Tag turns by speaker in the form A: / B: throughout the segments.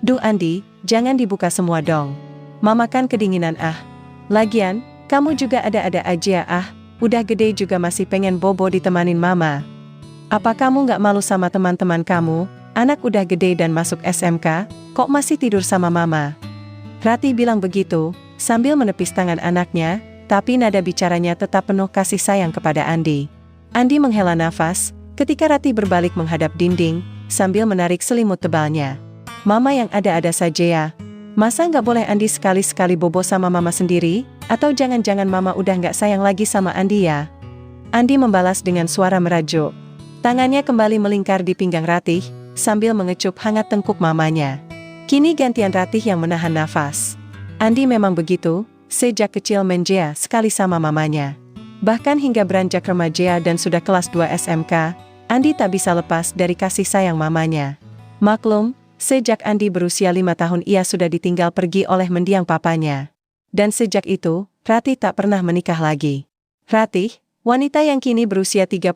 A: Duh Andi, jangan dibuka semua dong. Mama kan kedinginan ah. Lagian, kamu juga ada-ada aja ah. Udah gede juga masih pengen bobo ditemanin mama. Apa kamu gak malu sama teman-teman kamu? Anak udah gede dan masuk SMK, kok masih tidur sama mama? Rati bilang begitu, sambil menepis tangan anaknya, tapi nada bicaranya tetap penuh kasih sayang kepada Andi. Andi menghela nafas, ketika Rati berbalik menghadap dinding, sambil menarik selimut tebalnya. Mama yang ada-ada saja ya. Masa nggak boleh Andi sekali-sekali bobo sama mama sendiri? Atau jangan-jangan mama udah nggak sayang lagi sama Andi ya? Andi membalas dengan suara merajuk. Tangannya kembali melingkar di pinggang Ratih, sambil mengecup hangat tengkuk mamanya. Kini gantian Ratih yang menahan nafas. Andi memang begitu, sejak kecil menjea sekali sama mamanya. Bahkan hingga beranjak remaja dan sudah kelas 2 SMK, Andi tak bisa lepas dari kasih sayang mamanya. Maklum, sejak Andi berusia 5 tahun ia sudah ditinggal pergi oleh mendiang papanya. Dan sejak itu, Ratih tak pernah menikah lagi. Ratih, wanita yang kini berusia 38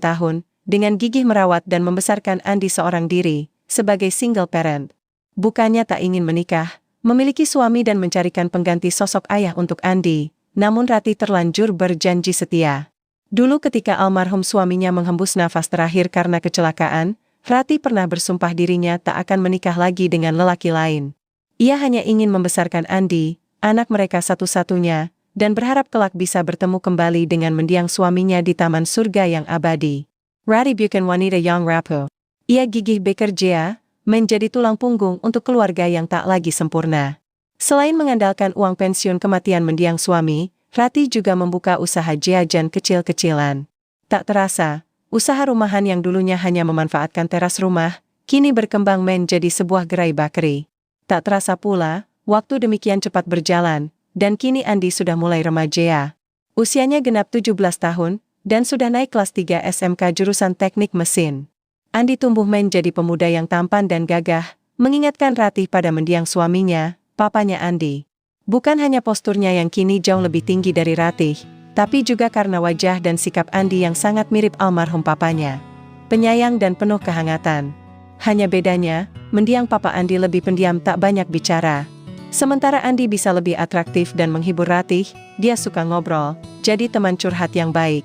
A: tahun, dengan gigih merawat dan membesarkan Andi seorang diri, sebagai single parent. Bukannya tak ingin menikah, memiliki suami dan mencarikan pengganti sosok ayah untuk Andi, namun Ratih terlanjur berjanji setia. Dulu ketika almarhum suaminya menghembus nafas terakhir karena kecelakaan, Ratih pernah bersumpah dirinya tak akan menikah lagi dengan lelaki lain. Ia hanya ingin membesarkan Andi, anak mereka satu-satunya, dan berharap kelak bisa bertemu kembali dengan mendiang suaminya di taman surga yang abadi. Ratih bukan wanita yang rapuh. Ia gigih bekerja, menjadi tulang punggung untuk keluarga yang tak lagi sempurna. Selain mengandalkan uang pensiun kematian mendiang suami, Ratih juga membuka usaha jajan kecil-kecilan. Tak terasa, usaha rumahan yang dulunya hanya memanfaatkan teras rumah, kini berkembang menjadi sebuah gerai bakery. Tak terasa pula, waktu demikian cepat berjalan, dan kini Andi sudah mulai remaja. Usianya genap 17 tahun, dan sudah naik kelas 3 SMK jurusan teknik mesin. Andi tumbuh menjadi pemuda yang tampan dan gagah, mengingatkan Ratih pada mendiang suaminya, papanya Andi. Bukan hanya posturnya yang kini jauh lebih tinggi dari Ratih, tapi juga karena wajah dan sikap Andi yang sangat mirip almarhum papanya. Penyayang dan penuh kehangatan. Hanya bedanya, mendiang papa Andi lebih pendiam tak banyak bicara. Sementara Andi bisa lebih atraktif dan menghibur Ratih, dia suka ngobrol, jadi teman curhat yang baik.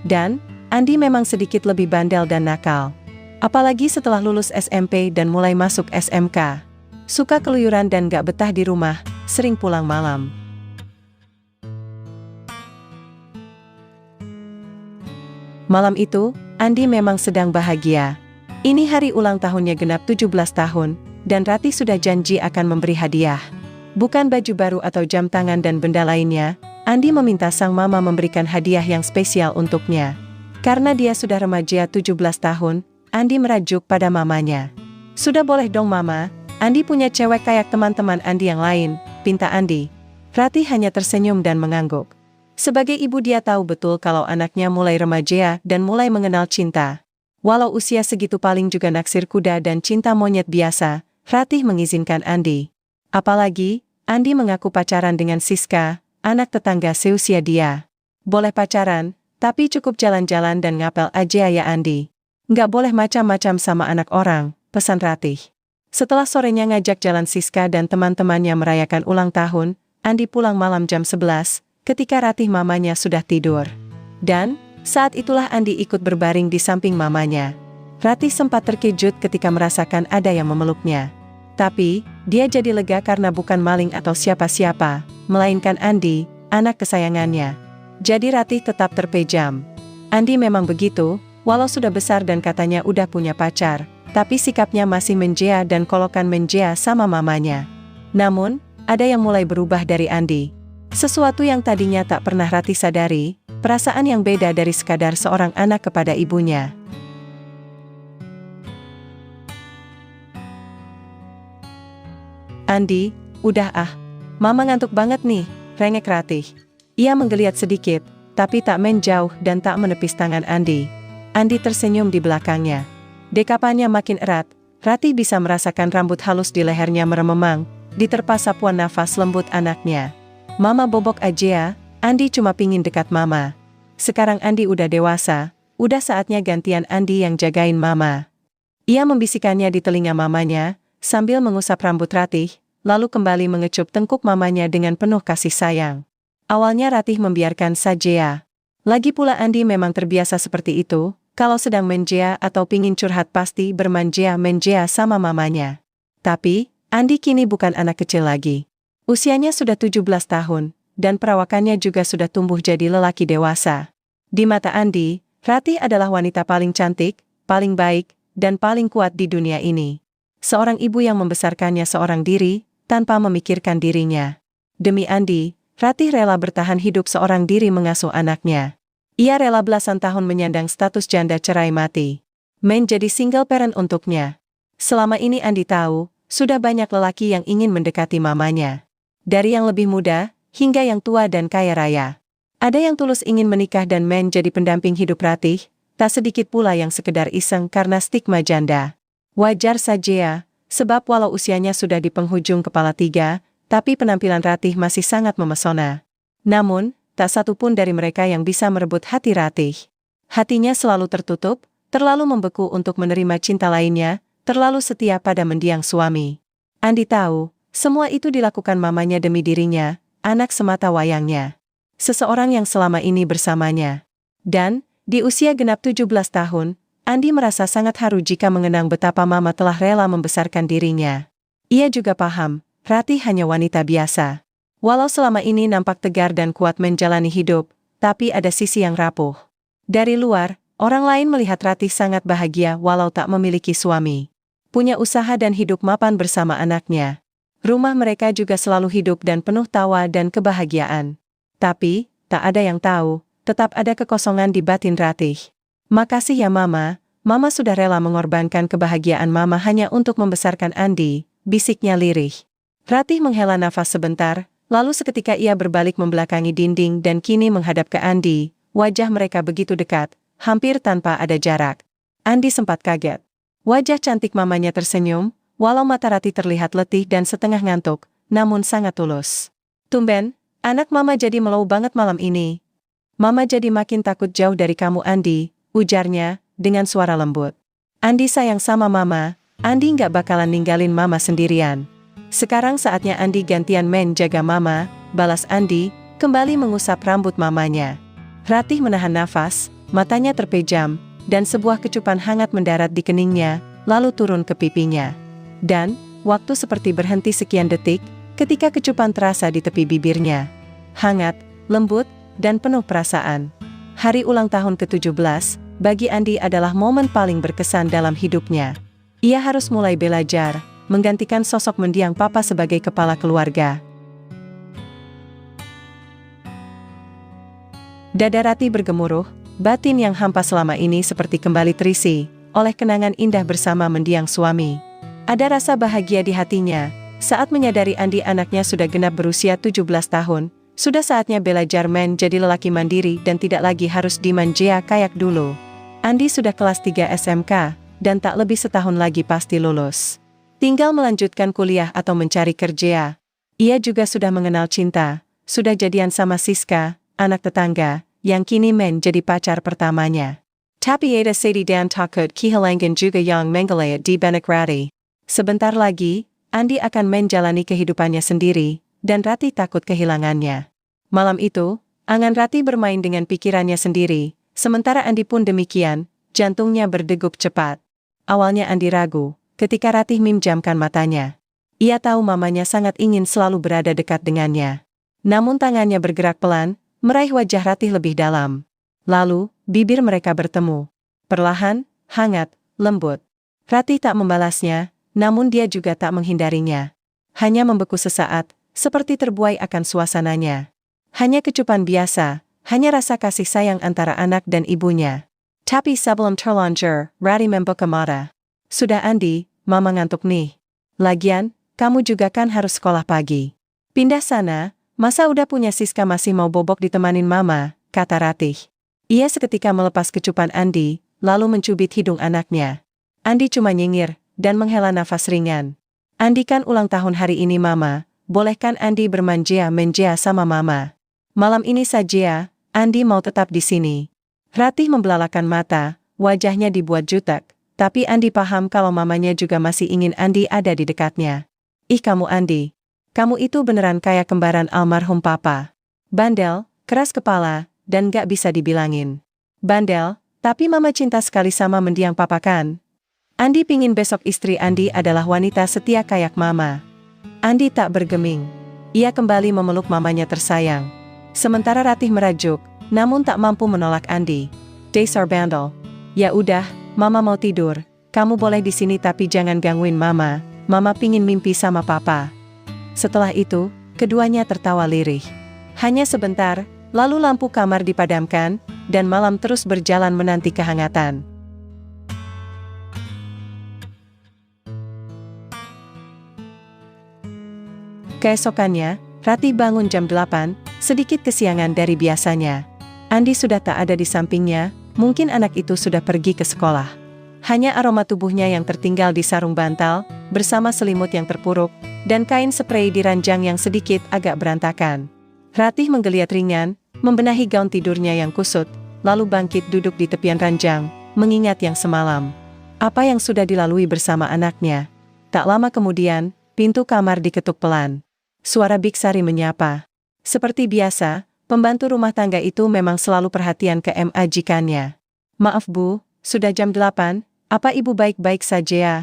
A: Dan, Andi memang sedikit lebih bandel dan nakal. Apalagi setelah lulus SMP dan mulai masuk SMK. Suka keluyuran dan gak betah di rumah, sering pulang malam. Malam itu, Andi memang sedang bahagia. Ini hari ulang tahunnya genap 17 tahun, dan Ratih sudah janji akan memberi hadiah. Bukan baju baru atau jam tangan dan benda lainnya, Andi meminta sang mama memberikan hadiah yang spesial untuknya. Karena dia sudah remaja 17 tahun, Andi merajuk pada mamanya. Sudah boleh dong mama, Andi punya cewek kayak teman-teman Andi yang lain, pinta Andi. Ratih hanya tersenyum dan mengangguk. Sebagai ibu dia tahu betul kalau anaknya mulai remaja dan mulai mengenal cinta. Walau usia segitu paling juga naksir kuda dan cinta monyet biasa, Ratih mengizinkan Andi. Apalagi, Andi mengaku pacaran dengan Siska, anak tetangga seusia dia. Boleh pacaran, tapi cukup jalan-jalan dan ngapel aja ya Andi. Nggak boleh macam-macam sama anak orang, pesan Ratih. Setelah sorenya ngajak jalan Siska dan teman-temannya merayakan ulang tahun, Andi pulang malam jam 11, ketika Ratih mamanya sudah tidur. Dan, saat itulah Andi ikut berbaring di samping mamanya. Ratih sempat terkejut ketika merasakan ada yang memeluknya. Tapi, dia jadi lega karena bukan maling atau siapa-siapa, melainkan Andi, anak kesayangannya. Jadi Ratih tetap terpejam. Andi memang begitu, walau sudah besar dan katanya udah punya pacar, tapi sikapnya masih menjea dan kolokan menjea sama mamanya. Namun, ada yang mulai berubah dari Andi. Sesuatu yang tadinya tak pernah Ratih sadari, perasaan yang beda dari sekadar seorang anak kepada ibunya. Andi, udah ah. Mama ngantuk banget nih, rengek Ratih. Ia menggeliat sedikit, tapi tak menjauh dan tak menepis tangan Andi. Andi tersenyum di belakangnya. Dekapannya makin erat, Ratih bisa merasakan rambut halus di lehernya merememang, diterpa sapuan nafas lembut anaknya. Mama bobok aja ya, Andi cuma pingin dekat mama. Sekarang Andi udah dewasa, udah saatnya gantian Andi yang jagain mama. Ia membisikkannya di telinga mamanya, sambil mengusap rambut Ratih, lalu kembali mengecup tengkuk mamanya dengan penuh kasih sayang. Awalnya Ratih membiarkan saja. Lagi pula Andi memang terbiasa seperti itu, kalau sedang menjea atau pingin curhat pasti bermanja-menjea sama mamanya. Tapi, Andi kini bukan anak kecil lagi. Usianya sudah 17 tahun, dan perawakannya juga sudah tumbuh jadi lelaki dewasa. Di mata Andi, Ratih adalah wanita paling cantik, paling baik, dan paling kuat di dunia ini. Seorang ibu yang membesarkannya seorang diri, tanpa memikirkan dirinya. Demi Andi, Ratih rela bertahan hidup seorang diri mengasuh anaknya. Ia rela belasan tahun menyandang status janda cerai mati. Menjadi single parent untuknya. Selama ini Andi tahu, sudah banyak lelaki yang ingin mendekati mamanya. Dari yang lebih muda, hingga yang tua dan kaya raya. Ada yang tulus ingin menikah dan menjadi pendamping hidup Ratih, tak sedikit pula yang sekedar iseng karena stigma janda. Wajar saja, sebab walau usianya sudah di penghujung kepala 3, tapi penampilan Ratih masih sangat memesona. Namun, tak satu pun dari mereka yang bisa merebut hati Ratih. Hatinya selalu tertutup, terlalu membeku untuk menerima cinta lainnya, terlalu setia pada mendiang suami. Andi tahu, semua itu dilakukan mamanya demi dirinya, anak semata wayangnya. Seseorang yang selama ini bersamanya. Dan, di usia genap 17 tahun, Andi merasa sangat haru jika mengenang betapa mama telah rela membesarkan dirinya. Ia juga paham, Ratih hanya wanita biasa. Walau selama ini nampak tegar dan kuat menjalani hidup, tapi ada sisi yang rapuh. Dari luar, orang lain melihat Ratih sangat bahagia walau tak memiliki suami. Punya usaha dan hidup mapan bersama anaknya. Rumah mereka juga selalu hidup dan penuh tawa dan kebahagiaan. Tapi, tak ada yang tahu, tetap ada kekosongan di batin Ratih. Makasih ya mama, mama sudah rela mengorbankan kebahagiaan mama hanya untuk membesarkan Andi, bisiknya lirih. Ratih menghela nafas sebentar, lalu seketika ia berbalik membelakangi dinding dan kini menghadap ke Andi, wajah mereka begitu dekat, hampir tanpa ada jarak. Andi sempat kaget. Wajah cantik mamanya tersenyum, walau mata Ratih terlihat letih dan setengah ngantuk, namun sangat tulus. Tumben, anak mama jadi melau banget malam ini. Mama jadi makin takut jauh dari kamu Andi, ujarnya, dengan suara lembut. Andi sayang sama mama, Andi nggak bakalan ninggalin mama sendirian. Sekarang saatnya Andi gantian menjaga mama, balas Andi, kembali mengusap rambut mamanya. Ratih menahan nafas, matanya terpejam, dan sebuah kecupan hangat mendarat di keningnya, lalu turun ke pipinya. Dan, waktu seperti berhenti sekian detik, ketika kecupan terasa di tepi bibirnya. Hangat, lembut, dan penuh perasaan. Hari ulang tahun ke-17, bagi Andi adalah momen paling berkesan dalam hidupnya. Ia harus mulai belajar, menggantikan sosok mendiang papa sebagai kepala keluarga. Dada Ratih bergemuruh, batin yang hampa selama ini seperti kembali terisi oleh kenangan indah bersama mendiang suami. Ada rasa bahagia di hatinya, saat menyadari Andi anaknya sudah genap berusia 17 tahun, sudah saatnya belajar menjadi lelaki mandiri dan tidak lagi harus dimanja kayak dulu. Andi sudah kelas 3 SMK, dan tak lebih setahun lagi pasti lulus. Tinggal melanjutkan kuliah atau mencari kerja. Ia juga sudah mengenal cinta, sudah jadian sama Siska, anak tetangga, yang kini menjadi pacar pertamanya. Tapi ada Sadie dan takut kehilangan juga yang menggeliat di benak Ratih. Sebentar lagi, Andi akan menjalani kehidupannya sendiri, dan Ratih takut kehilangannya. Malam itu, angan Ratih bermain dengan pikirannya sendiri, sementara Andi pun demikian, jantungnya berdegup cepat. Awalnya Andi ragu, ketika Ratih memejamkan matanya. Ia tahu mamanya sangat ingin selalu berada dekat dengannya. Namun tangannya bergerak pelan, meraih wajah Ratih lebih dalam. Lalu, bibir mereka bertemu. Perlahan, hangat, lembut. Ratih tak membalasnya, namun dia juga tak menghindarinya. Hanya membeku sesaat, seperti terbuai akan suasananya. Hanya kecupan biasa, hanya rasa kasih sayang antara anak dan ibunya. Tapi sebelum terlanjur, Ratih membuka mata. Sudah Andi, mama ngantuk nih. Lagian, kamu juga kan harus sekolah pagi. Pindah sana, masa udah punya Siska masih mau bobok ditemanin mama, kata Ratih. Ia seketika melepas kecupan Andi, lalu mencubit hidung anaknya. Andi cuma nyengir, dan menghela nafas ringan. Andi kan ulang tahun hari ini mama, bolehkan Andi bermanja-manja sama mama? Malam ini saja, Andi mau tetap di sini. Ratih membelalakan mata, wajahnya dibuat jutek, tapi Andi paham kalau mamanya juga masih ingin Andi ada di dekatnya. Ih kamu Andi. Kamu itu beneran kayak kembaran almarhum papa. Bandel, keras kepala, dan gak bisa dibilangin. Bandel, tapi mama cinta sekali sama mendiang papa kan? Andi pingin besok istri Andi adalah wanita setia kayak mama. Andi tak bergeming. Ia kembali memeluk mamanya tersayang. Sementara Ratih merajuk, namun tak mampu menolak Andi. Dasar bandel. Ya udah, mama mau tidur. Kamu boleh di sini tapi jangan gangguin mama. Mama pingin mimpi sama papa. Setelah itu, keduanya tertawa lirih. Hanya sebentar, lalu lampu kamar dipadamkan, dan malam terus berjalan menanti kehangatan. Keesokannya, Ratih bangun jam 8, sedikit kesiangan dari biasanya. Andi sudah tak ada di sampingnya, mungkin anak itu sudah pergi ke sekolah. Hanya aroma tubuhnya yang tertinggal di sarung bantal, bersama selimut yang terpuruk, dan kain sprei di ranjang yang sedikit agak berantakan. Ratih menggeliat ringan, membenahi gaun tidurnya yang kusut, lalu bangkit duduk di tepian ranjang, mengingat yang semalam. Apa yang sudah dilalui bersama anaknya. Tak lama kemudian, pintu kamar diketuk pelan. Suara Biksari menyapa. Seperti biasa, pembantu rumah tangga itu memang selalu perhatian ke majikannya. Maaf Bu, sudah jam 8, apa Ibu baik-baik saja ya?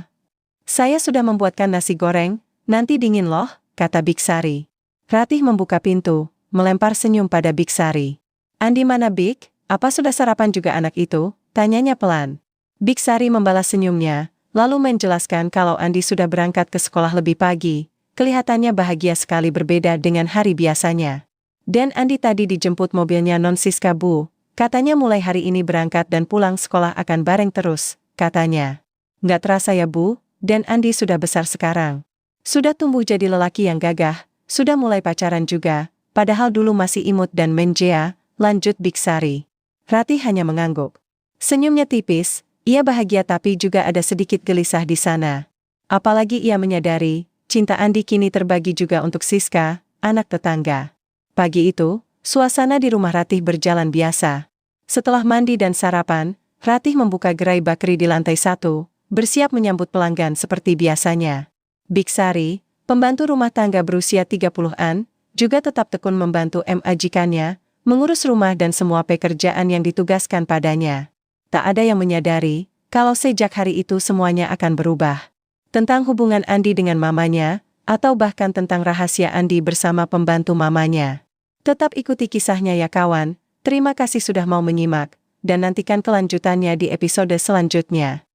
A: Saya sudah membuatkan nasi goreng, nanti dingin loh, kata Biksari. Ratih membuka pintu, melempar senyum pada Biksari. Andi mana Bik, apa sudah sarapan juga anak itu? Tanyanya pelan. Biksari membalas senyumnya, lalu menjelaskan kalau Andi sudah berangkat ke sekolah lebih pagi. Kelihatannya bahagia sekali berbeda dengan hari biasanya. Dan Andi tadi dijemput mobilnya Non Siska Bu, katanya mulai hari ini berangkat dan pulang sekolah akan bareng terus, katanya. Nggak terasa ya Bu, dan Andi sudah besar sekarang. Sudah tumbuh jadi lelaki yang gagah, sudah mulai pacaran juga, padahal dulu masih imut dan menjea, lanjut Biksari. Ratih hanya mengangguk. Senyumnya tipis, ia bahagia tapi juga ada sedikit gelisah di sana. Apalagi ia menyadari, cinta Andi kini terbagi juga untuk Siska, anak tetangga. Pagi itu, suasana di rumah Ratih berjalan biasa. Setelah mandi dan sarapan, Ratih membuka gerai bakery di lantai 1, bersiap menyambut pelanggan seperti biasanya. Biksari, pembantu rumah tangga berusia 30-an, juga tetap tekun membantu majikannya, mengurus rumah dan semua pekerjaan yang ditugaskan padanya. Tak ada yang menyadari, kalau sejak hari itu semuanya akan berubah. Tentang hubungan Andi dengan mamanya, atau bahkan tentang rahasia Andi bersama pembantu mamanya. Tetap ikuti kisahnya ya kawan, terima kasih sudah mau menyimak, dan nantikan kelanjutannya di episode selanjutnya.